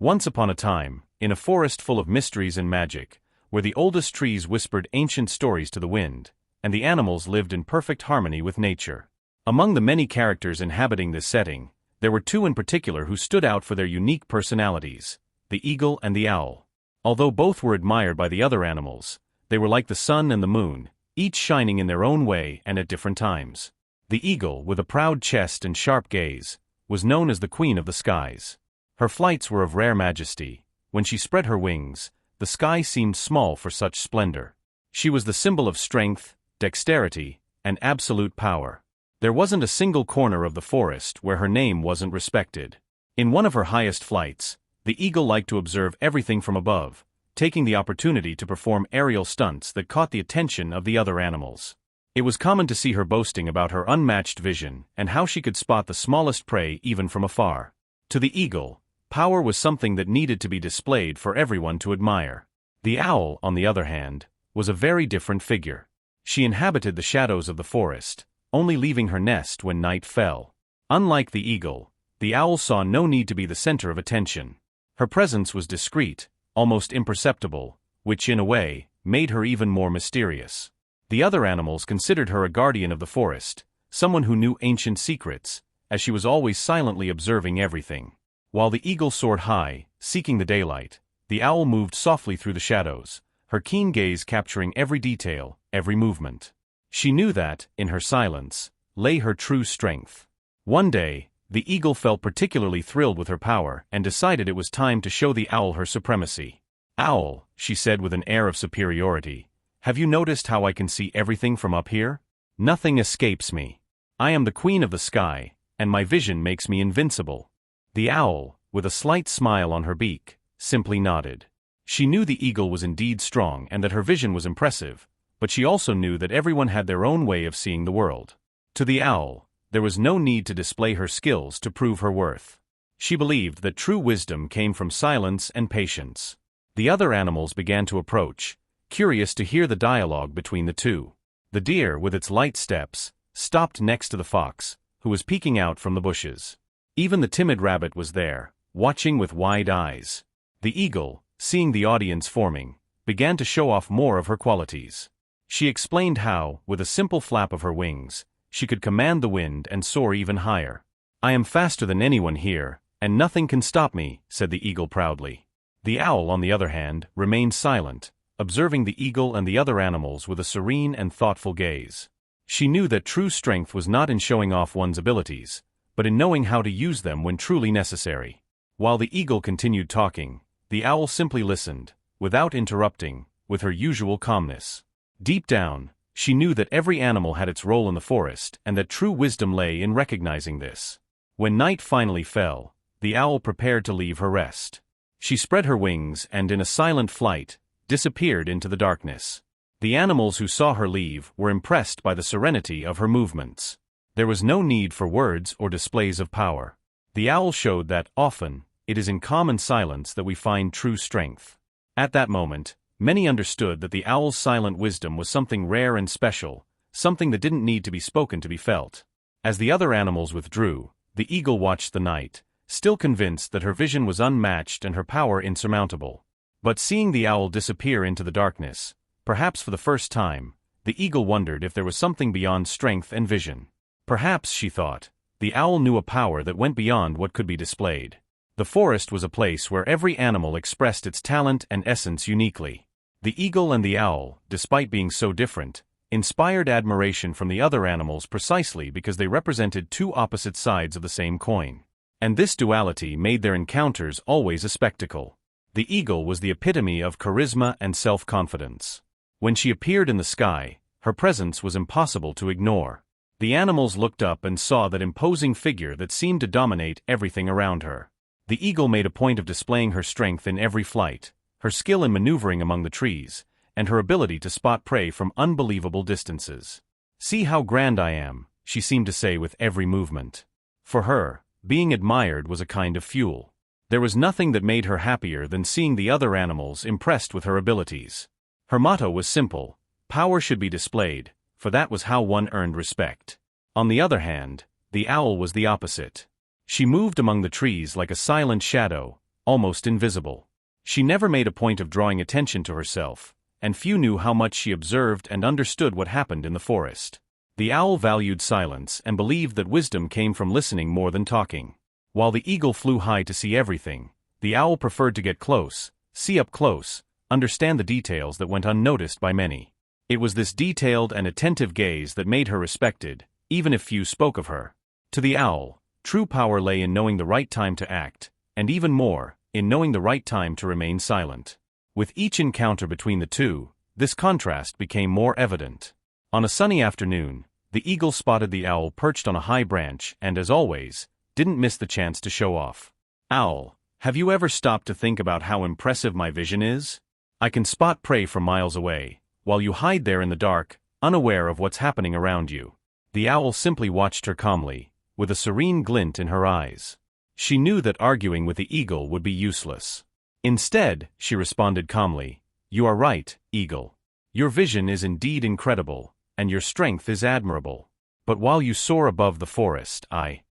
Once upon a time, in a forest full of mysteries and magic, where the oldest trees whispered ancient stories to the wind, and the animals lived in perfect harmony with nature. Among the many characters inhabiting this setting, there were two in particular who stood out for their unique personalities: the eagle and the owl. Although both were admired by the other animals, they were like the sun and the moon, each shining in their own way and at different times. The eagle, with a proud chest and sharp gaze, was known as the queen of the skies. Her flights were of rare majesty. When she spread her wings, the sky seemed small for such splendor. She was the symbol of strength, dexterity, and absolute power. There wasn't a single corner of the forest where her name wasn't respected. In one of her highest flights, the eagle liked to observe everything from above, taking the opportunity to perform aerial stunts that caught the attention of the other animals. It was common to see her boasting about her unmatched vision and how she could spot the smallest prey even from afar. To the eagle, power was something that needed to be displayed for everyone to admire. The owl, on the other hand, was a very different figure. She inhabited the shadows of the forest, only leaving her nest when night fell. Unlike the eagle, the owl saw no need to be the center of attention. Her presence was discreet, almost imperceptible, which in a way, made her even more mysterious. The other animals considered her a guardian of the forest, someone who knew ancient secrets, as she was always silently observing everything. While the eagle soared high, seeking the daylight, the owl moved softly through the shadows, her keen gaze capturing every detail, every movement. She knew that, in her silence, lay her true strength. One day, the eagle felt particularly thrilled with her power and decided it was time to show the owl her supremacy. "Owl," she said with an air of superiority, "have you noticed how I can see everything from up here? Nothing escapes me. I am the queen of the sky, and my vision makes me invincible." The owl, with a slight smile on her beak, simply nodded. She knew the eagle was indeed strong and that her vision was impressive, but she also knew that everyone had their own way of seeing the world. To the owl, there was no need to display her skills to prove her worth. She believed that true wisdom came from silence and patience. The other animals began to approach, curious to hear the dialogue between the two. The deer, with its light steps, stopped next to the fox, who was peeking out from the bushes. Even the timid rabbit was there, watching with wide eyes. The eagle, seeing the audience forming, began to show off more of her qualities. She explained how, with a simple flap of her wings, she could command the wind and soar even higher. "I am faster than anyone here, and nothing can stop me," said the eagle proudly. The owl, on the other hand, remained silent, observing the eagle and the other animals with a serene and thoughtful gaze. She knew that true strength was not in showing off one's abilities, but in knowing how to use them when truly necessary. While the eagle continued talking, the owl simply listened, without interrupting, with her usual calmness. Deep down, she knew that every animal had its role in the forest and that true wisdom lay in recognizing this. When night finally fell, the owl prepared to leave her rest. She spread her wings and, in a silent flight, disappeared into the darkness. The animals who saw her leave were impressed by the serenity of her movements. There was no need for words or displays of power. The owl showed that, often, it is in calm and silence that we find true strength. At that moment, many understood that the owl's silent wisdom was something rare and special, something that didn't need to be spoken to be felt. As the other animals withdrew, the eagle watched the night, still convinced that her vision was unmatched and her power insurmountable. But seeing the owl disappear into the darkness, perhaps for the first time, the eagle wondered if there was something beyond strength and vision. Perhaps, she thought, the owl knew a power that went beyond what could be displayed. The forest was a place where every animal expressed its talent and essence uniquely. The eagle and the owl, despite being so different, inspired admiration from the other animals precisely because they represented two opposite sides of the same coin. And this duality made their encounters always a spectacle. The eagle was the epitome of charisma and self-confidence. When she appeared in the sky, her presence was impossible to ignore. The animals looked up and saw that imposing figure that seemed to dominate everything around her. The eagle made a point of displaying her strength in every flight, her skill in maneuvering among the trees, and her ability to spot prey from unbelievable distances. "See how grand I am," she seemed to say with every movement. For her, being admired was a kind of fuel. There was nothing that made her happier than seeing the other animals impressed with her abilities. Her motto was simple: power should be displayed, for that was how one earned respect. On the other hand, the owl was the opposite. She moved among the trees like a silent shadow, almost invisible. She never made a point of drawing attention to herself, and few knew how much she observed and understood what happened in the forest. The owl valued silence and believed that wisdom came from listening more than talking. While the eagle flew high to see everything, the owl preferred to get close, see up close, understand the details that went unnoticed by many. It was this detailed and attentive gaze that made her respected, even if few spoke of her. To the owl, true power lay in knowing the right time to act, and even more, in knowing the right time to remain silent. With each encounter between the two, this contrast became more evident. On a sunny afternoon, the eagle spotted the owl perched on a high branch and, as always, didn't miss the chance to show off. "Owl, have you ever stopped to think about how impressive my vision is? I can spot prey from miles away, while you hide there in the dark, unaware of what's happening around you." The owl simply watched her calmly, with a serene glint in her eyes. She knew that arguing with the eagle would be useless. Instead, she responded calmly, "You are right, eagle. Your vision is indeed incredible, and your strength is admirable. But while you soar above the forest, I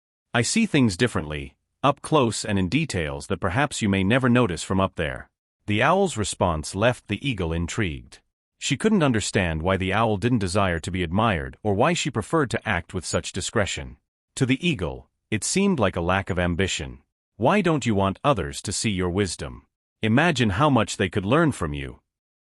see things differently, up close and in details that perhaps you may never notice from up there." The owl's response left the eagle intrigued. She couldn't understand why the owl didn't desire to be admired or why she preferred to act with such discretion. To the eagle, it seemed like a lack of ambition. "Why don't you want others to see your wisdom? Imagine how much they could learn from you,"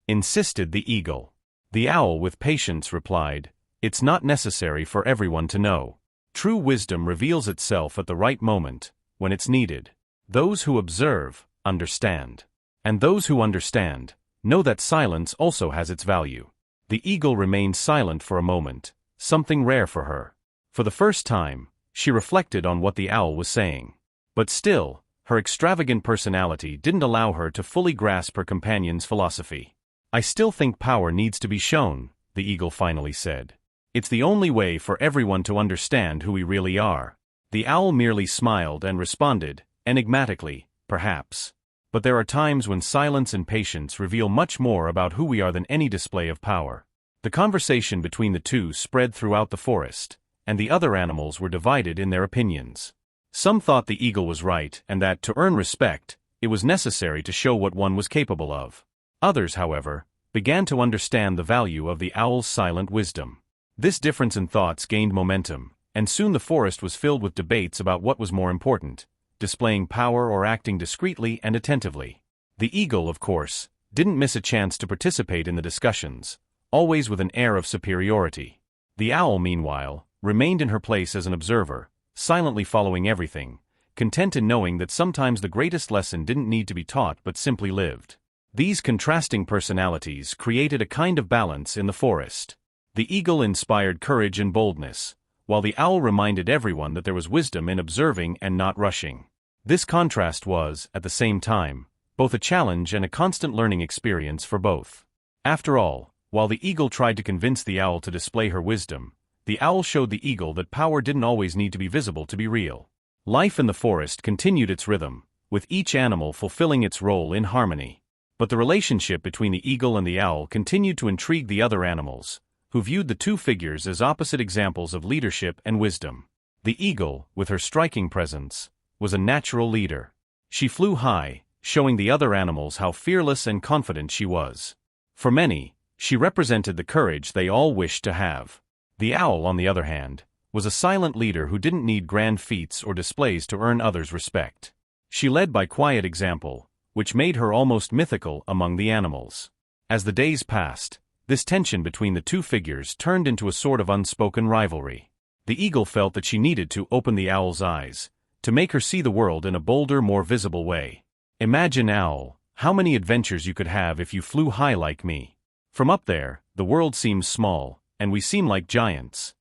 insisted the eagle. The owl with patience replied, "It's not necessary for everyone to know. True wisdom reveals itself at the right moment, when it's needed. Those who observe, understand. And those who understand, know that silence also has its value." The eagle remained silent for a moment, something rare for her. For the first time, she reflected on what the owl was saying. But still, her extravagant personality didn't allow her to fully grasp her companion's philosophy. "I still think power needs to be shown," the eagle finally said. "It's the only way for everyone to understand who we really are." The owl merely smiled and responded, enigmatically, "Perhaps. But there are times when silence and patience reveal much more about who we are than any display of power." The conversation between the two spread throughout the forest, and the other animals were divided in their opinions. Some thought the eagle was right and that, to earn respect, it was necessary to show what one was capable of. Others, however, began to understand the value of the owl's silent wisdom. This difference in thoughts gained momentum, and soon the forest was filled with debates about what was more important, displaying power or acting discreetly and attentively. The eagle, of course, didn't miss a chance to participate in the discussions, always with an air of superiority. The owl, meanwhile, remained in her place as an observer, silently following everything, content in knowing that sometimes the greatest lesson didn't need to be taught but simply lived. These contrasting personalities created a kind of balance in the forest. The eagle inspired courage and boldness, while the owl reminded everyone that there was wisdom in observing and not rushing. This contrast was, at the same time, both a challenge and a constant learning experience for both. After all, while the eagle tried to convince the owl to display her wisdom, the owl showed the eagle that power didn't always need to be visible to be real. Life in the forest continued its rhythm, with each animal fulfilling its role in harmony. But the relationship between the eagle and the owl continued to intrigue the other animals, who viewed the two figures as opposite examples of leadership and wisdom. The eagle, with her striking presence, was a natural leader. She flew high, showing the other animals how fearless and confident she was. For many, she represented the courage they all wished to have. The owl, on the other hand, was a silent leader who didn't need grand feats or displays to earn others' respect. She led by quiet example, which made her almost mythical among the animals. As the days passed, this tension between the two figures turned into a sort of unspoken rivalry. The eagle felt that she needed to open the owl's eyes, to make her see the world in a bolder, more visible way. "Imagine, owl, how many adventures you could have if you flew high like me. From up there, the world seems small, and we seem like giants,"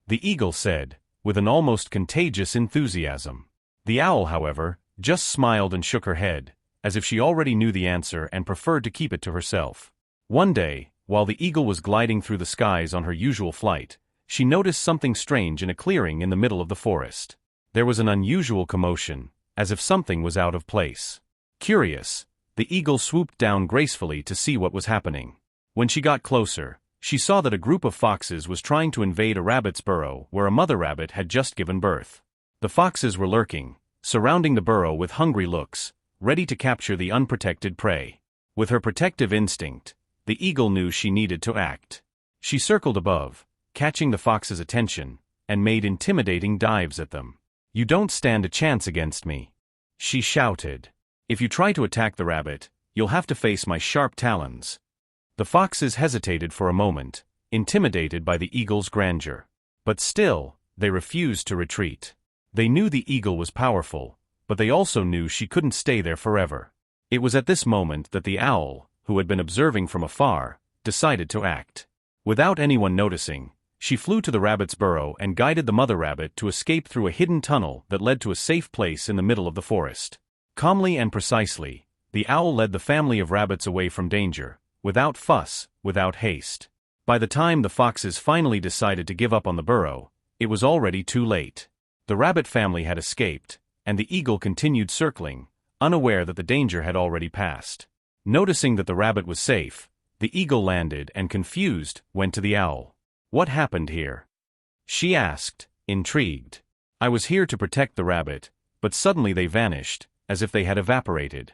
the eagle said, with an almost contagious enthusiasm. The owl, however, just smiled and shook her head, as if she already knew the answer and preferred to keep it to herself. One day, while the eagle was gliding through the skies on her usual flight, she noticed something strange in a clearing in the middle of the forest. There was an unusual commotion, as if something was out of place. Curious, the eagle swooped down gracefully to see what was happening. When she got closer, she saw that a group of foxes was trying to invade a rabbit's burrow where a mother rabbit had just given birth. The foxes were lurking, surrounding the burrow with hungry looks, ready to capture the unprotected prey. With her protective instinct, the eagle knew she needed to act. She circled above, catching the fox's attention, and made intimidating dives at them. "You don't stand a chance against me," she shouted. "If you try to attack the rabbit, you'll have to face my sharp talons." The foxes hesitated for a moment, intimidated by the eagle's grandeur. But still, they refused to retreat. They knew the eagle was powerful, but they also knew she couldn't stay there forever. It was at this moment that the owl, who had been observing from afar, decided to act. Without anyone noticing, she flew to the rabbit's burrow and guided the mother rabbit to escape through a hidden tunnel that led to a safe place in the middle of the forest. Calmly and precisely, the owl led the family of rabbits away from danger, without fuss, without haste. By the time the foxes finally decided to give up on the burrow, it was already too late. The rabbit family had escaped, and the eagle continued circling, unaware that the danger had already passed. Noticing that the rabbit was safe, the eagle landed and, confused, went to the owl. "What happened here?" she asked, intrigued. "I was here to protect the rabbit, but suddenly they vanished, as if they had evaporated."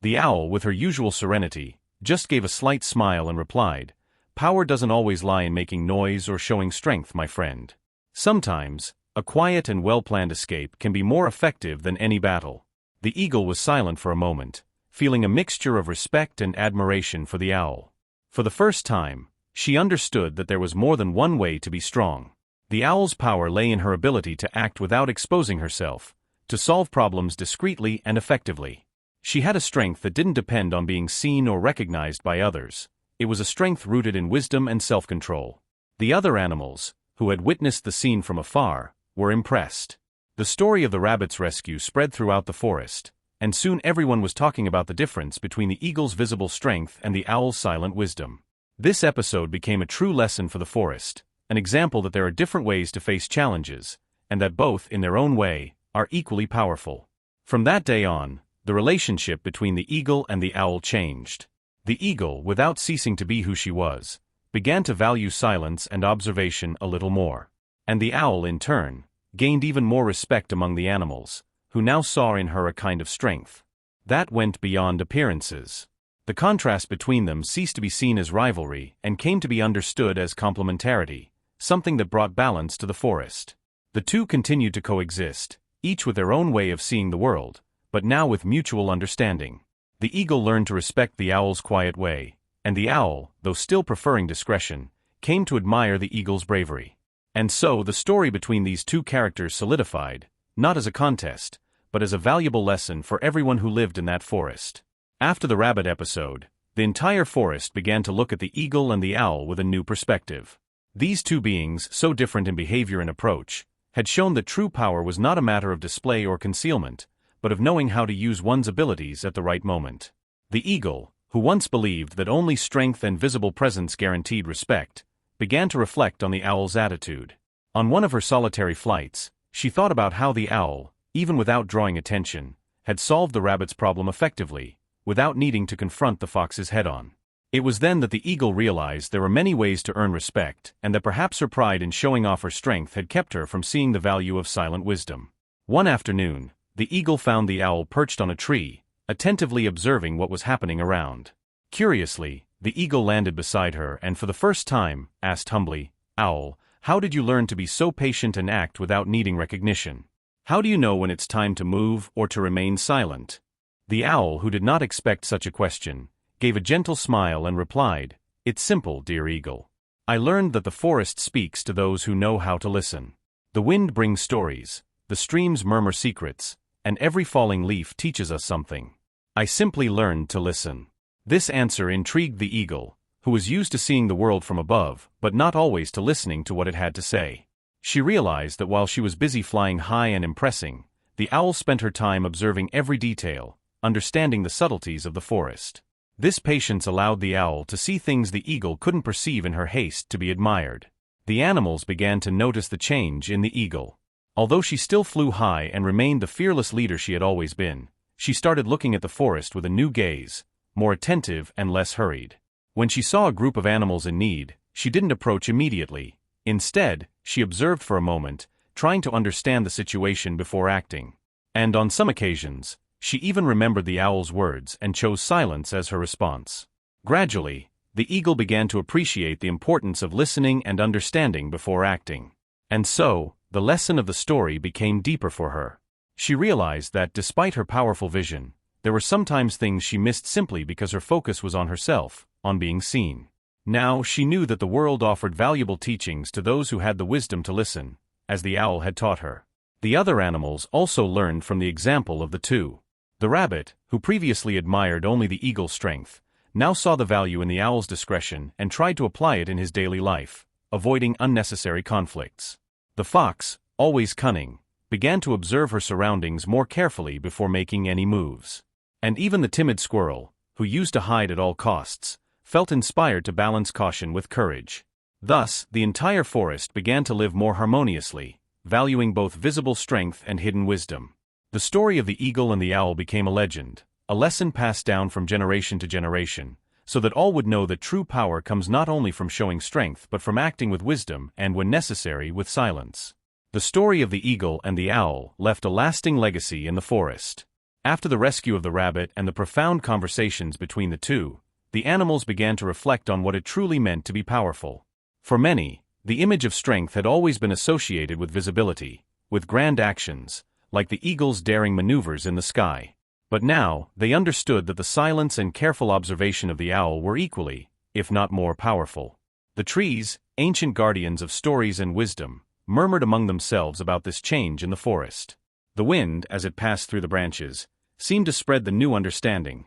The owl, with her usual serenity, just gave a slight smile and replied, "Power doesn't always lie in making noise or showing strength, my friend. Sometimes, a quiet and well-planned escape can be more effective than any battle." The eagle was silent for a moment, feeling a mixture of respect and admiration for the owl. For the first time, she understood that there was more than one way to be strong. The owl's power lay in her ability to act without exposing herself, to solve problems discreetly and effectively. She had a strength that didn't depend on being seen or recognized by others. It was a strength rooted in wisdom and self-control. The other animals, who had witnessed the scene from afar, were impressed. The story of the rabbit's rescue spread throughout the forest, and soon everyone was talking about the difference between the eagle's visible strength and the owl's silent wisdom. This episode became a true lesson for the forest, an example that there are different ways to face challenges, and that both, in their own way, are equally powerful. From that day on, the relationship between the eagle and the owl changed. The eagle, without ceasing to be who she was, began to value silence and observation a little more. And the owl, in turn, gained even more respect among the animals, who now saw in her a kind of strength that went beyond appearances. The contrast between them ceased to be seen as rivalry and came to be understood as complementarity, something that brought balance to the forest. The two continued to coexist, each with their own way of seeing the world, but now with mutual understanding. The eagle learned to respect the owl's quiet way, and the owl, though still preferring discretion, came to admire the eagle's bravery. And so the story between these two characters solidified, not as a contest, but as a valuable lesson for everyone who lived in that forest. After the rabbit episode, the entire forest began to look at the eagle and the owl with a new perspective. These two beings, so different in behavior and approach, had shown that true power was not a matter of display or concealment, but of knowing how to use one's abilities at the right moment. The eagle, who once believed that only strength and visible presence guaranteed respect, began to reflect on the owl's attitude. On one of her solitary flights, she thought about how the owl, even without drawing attention, had solved the rabbit's problem effectively, without needing to confront the fox's head-on. It was then that the eagle realized there were many ways to earn respect, and that perhaps her pride in showing off her strength had kept her from seeing the value of silent wisdom. One afternoon, the eagle found the owl perched on a tree, attentively observing what was happening around. Curiously, the eagle landed beside her and for the first time, asked humbly, "Owl, how did you learn to be so patient and act without needing recognition? How do you know when it's time to move or to remain silent?" The owl, who did not expect such a question, gave a gentle smile and replied, "It's simple, dear eagle. I learned that the forest speaks to those who know how to listen. The wind brings stories, the streams murmur secrets, and every falling leaf teaches us something. I simply learned to listen." This answer intrigued the eagle, who was used to seeing the world from above, but not always to listening to what it had to say. She realized that while she was busy flying high and impressing, the owl spent her time observing every detail, understanding the subtleties of the forest. This patience allowed the owl to see things the eagle couldn't perceive in her haste to be admired. The animals began to notice the change in the eagle. Although she still flew high and remained the fearless leader she had always been, she started looking at the forest with a new gaze, more attentive and less hurried. When she saw a group of animals in need, she didn't approach immediately. Instead, she observed for a moment, trying to understand the situation before acting. And on some occasions, She even remembered the owl's words and chose silence as her response. Gradually, the eagle began to appreciate the importance of listening and understanding before acting. And so, the lesson of the story became deeper for her. She realized that despite her powerful vision, there were sometimes things she missed simply because her focus was on herself, on being seen. Now she knew that the world offered valuable teachings to those who had the wisdom to listen, as the owl had taught her. The other animals also learned from the example of the two. The rabbit, who previously admired only the eagle's strength, now saw the value in the owl's discretion and tried to apply it in his daily life, avoiding unnecessary conflicts. The fox, always cunning, began to observe her surroundings more carefully before making any moves. And even the timid squirrel, who used to hide at all costs, felt inspired to balance caution with courage. Thus, the entire forest began to live more harmoniously, valuing both visible strength and hidden wisdom. The story of the eagle and the owl became a legend, a lesson passed down from generation to generation, so that all would know that true power comes not only from showing strength but from acting with wisdom and, when necessary, with silence. The story of the eagle and the owl left a lasting legacy in the forest. After the rescue of the rabbit and the profound conversations between the two, the animals began to reflect on what it truly meant to be powerful. For many, the image of strength had always been associated with visibility, with grand actions, like the eagle's daring maneuvers in the sky. But now, they understood that the silence and careful observation of the owl were equally, if not more powerful. The trees, ancient guardians of stories and wisdom, murmured among themselves about this change in the forest. The wind, as it passed through the branches, seemed to spread the new understanding.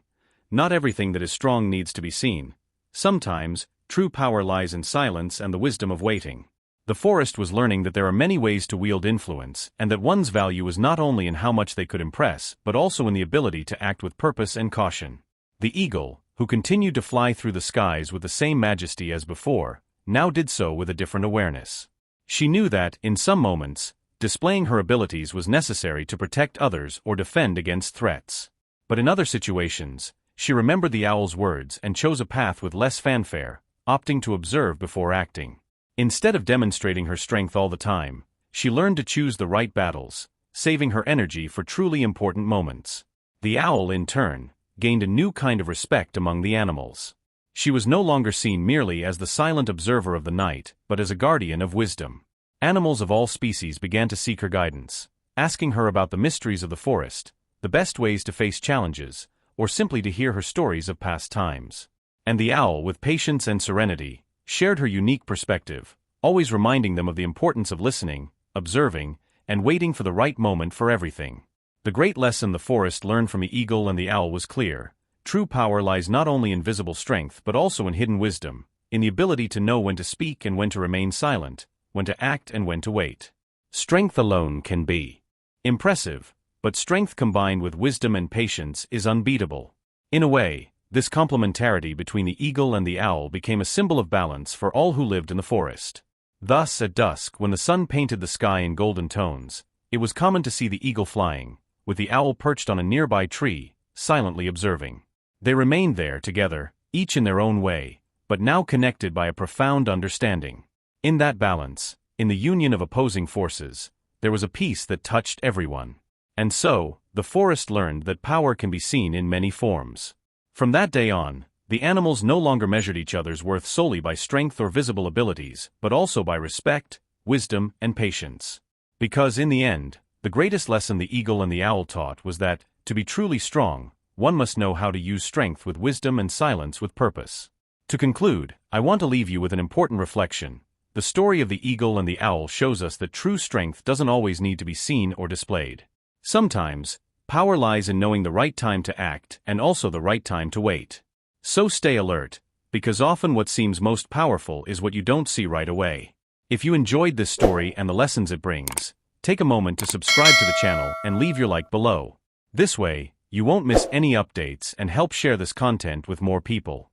Not everything that is strong needs to be seen. Sometimes, true power lies in silence and the wisdom of waiting. The forest was learning that there are many ways to wield influence, and that one's value is not only in how much they could impress, but also in the ability to act with purpose and caution. The eagle, who continued to fly through the skies with the same majesty as before, now did so with a different awareness. She knew that, in some moments, displaying her abilities was necessary to protect others or defend against threats. But in other situations, she remembered the owl's words and chose a path with less fanfare, opting to observe before acting. Instead of demonstrating her strength all the time, she learned to choose the right battles, saving her energy for truly important moments. The owl, in turn, gained a new kind of respect among the animals. She was no longer seen merely as the silent observer of the night, but as a guardian of wisdom. Animals of all species began to seek her guidance, asking her about the mysteries of the forest, the best ways to face challenges, or simply to hear her stories of past times. And the owl, with patience and serenity, shared her unique perspective, always reminding them of the importance of listening, observing, and waiting for the right moment for everything. The great lesson the forest learned from the eagle and the owl was clear. True power lies not only in visible strength but also in hidden wisdom, in the ability to know when to speak and when to remain silent, when to act and when to wait. Strength alone can be impressive, but strength combined with wisdom and patience is unbeatable. In a way, this complementarity between the eagle and the owl became a symbol of balance for all who lived in the forest. Thus, at dusk, when the sun painted the sky in golden tones, it was common to see the eagle flying, with the owl perched on a nearby tree, silently observing. They remained there together, each in their own way, but now connected by a profound understanding. In that balance, in the union of opposing forces, there was a peace that touched everyone. And so, the forest learned that power can be seen in many forms. From that day on, the animals no longer measured each other's worth solely by strength or visible abilities, but also by respect, wisdom, and patience. Because in the end, the greatest lesson the eagle and the owl taught was that, to be truly strong, one must know how to use strength with wisdom and silence with purpose. To conclude, I want to leave you with an important reflection. The story of the eagle and the owl shows us that true strength doesn't always need to be seen or displayed. Sometimes, power lies in knowing the right time to act and also the right time to wait. So stay alert, because often what seems most powerful is what you don't see right away. If you enjoyed this story and the lessons it brings, take a moment to subscribe to the channel and leave your like below. This way, you won't miss any updates and help share this content with more people.